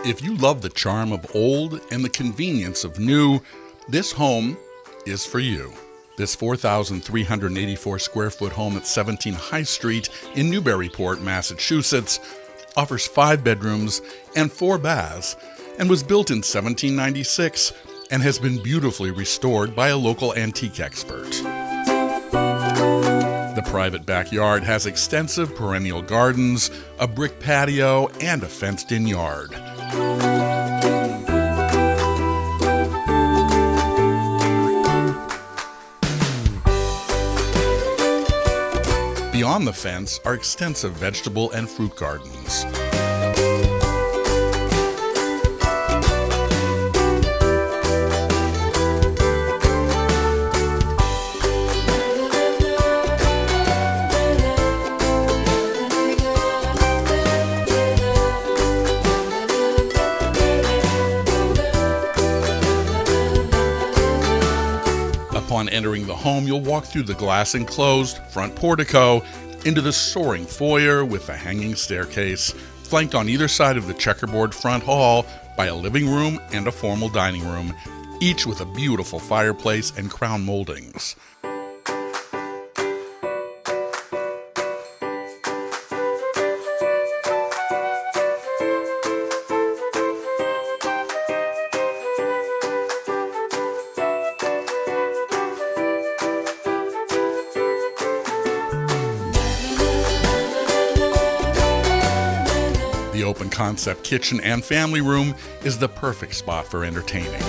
If you love the charm of old and the convenience of new, this home is for you. This 4,384 square foot home at 17 High Street in Newburyport, Massachusetts, offers 5 bedrooms and 4 baths and was built in 1796 and has been beautifully restored by a local antique expert. The private backyard has extensive perennial gardens, a brick patio, and a fenced-in yard. Beyond the fence are extensive vegetable and fruit gardens. Upon entering the home, you'll walk through the glass-enclosed front portico into the soaring foyer with a hanging staircase, flanked on either side of the checkerboard front hall by a living room and a formal dining room, each with a beautiful fireplace and crown moldings. The open concept kitchen and family room is the perfect spot for entertaining.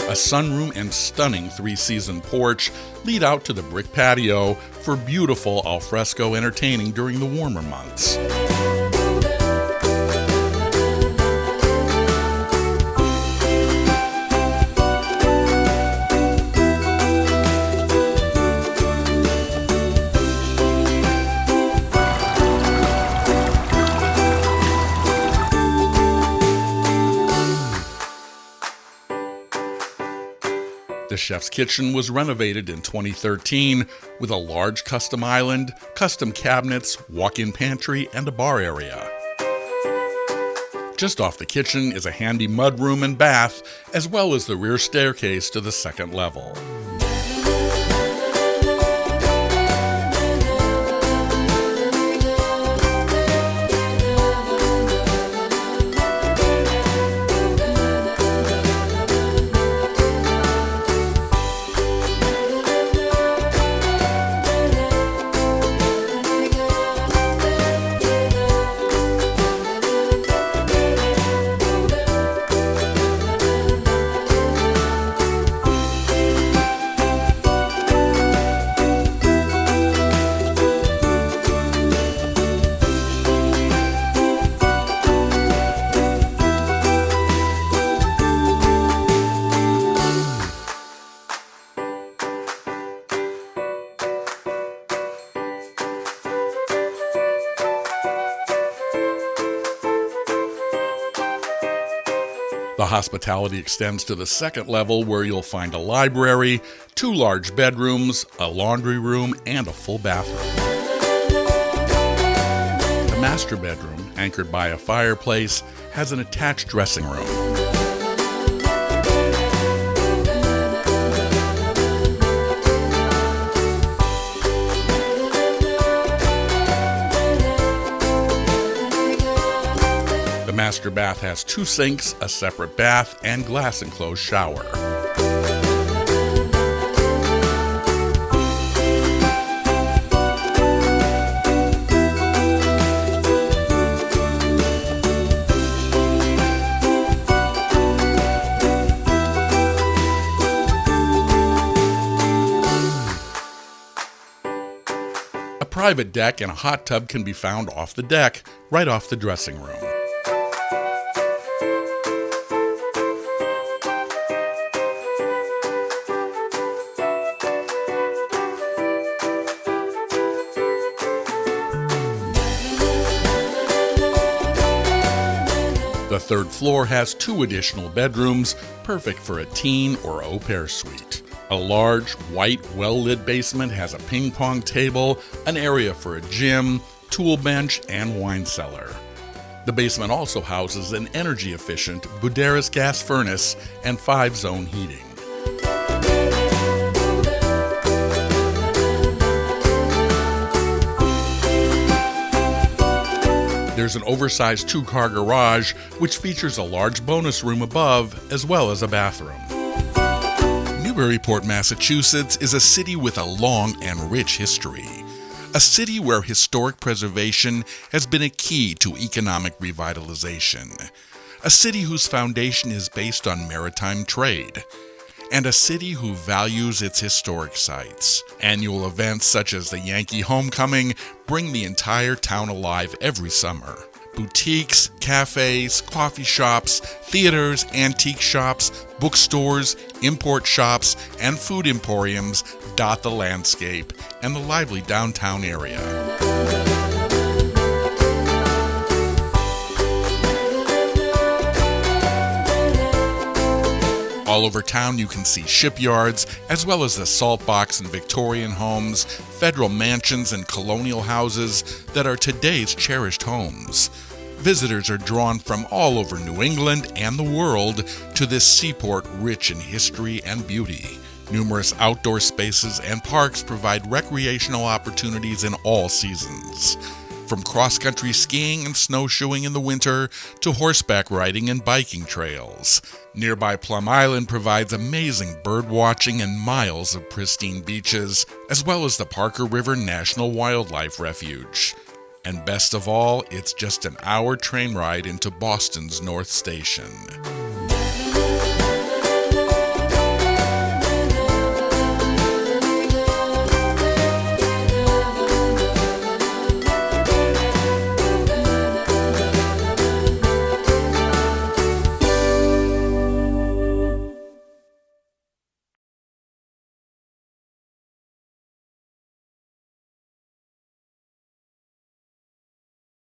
A sunroom and stunning 3-season porch lead out to the brick patio for beautiful alfresco entertaining during the warmer months. The chef's kitchen was renovated in 2013 with a large custom island, custom cabinets, walk-in pantry, and a bar area. Just off the kitchen is a handy mudroom and bath, as well as the rear staircase to the second level. The hospitality extends to the second level, where you'll find a library, 2 large bedrooms, a laundry room, and a full bathroom. The master bedroom, anchored by a fireplace, has an attached dressing room. The master bath has 2 sinks, a separate bath, and glass-enclosed shower. A private deck and a hot tub can be found off the deck, right off the dressing room. The third floor has 2 additional bedrooms, perfect for a teen or au pair suite. A large, white, well-lit basement has a ping pong table, an area for a gym, tool bench, and wine cellar. The basement also houses an energy-efficient Buderus gas furnace and 5-zone heating. There's an oversized 2-car garage, which features a large bonus room above, as well as a bathroom. Newburyport, Massachusetts is a city with a long and rich history. A city where historic preservation has been a key to economic revitalization. A city whose foundation is based on maritime trade. And a city who values its historic sites. Annual events such as the Yankee Homecoming bring the entire town alive every summer. Boutiques, cafes, coffee shops, theaters, antique shops, bookstores, import shops, and food emporiums dot the landscape and the lively downtown area. All over town you can see shipyards, as well as the salt box and Victorian homes, federal mansions and colonial houses that are today's cherished homes. Visitors are drawn from all over New England and the world to this seaport rich in history and beauty. Numerous outdoor spaces and parks provide recreational opportunities in all seasons. From cross-country skiing and snowshoeing in the winter to horseback riding and biking trails. Nearby Plum Island provides amazing bird watching and miles of pristine beaches, as well as the Parker River National Wildlife Refuge. And best of all, it's just an hour train ride into Boston's North Station.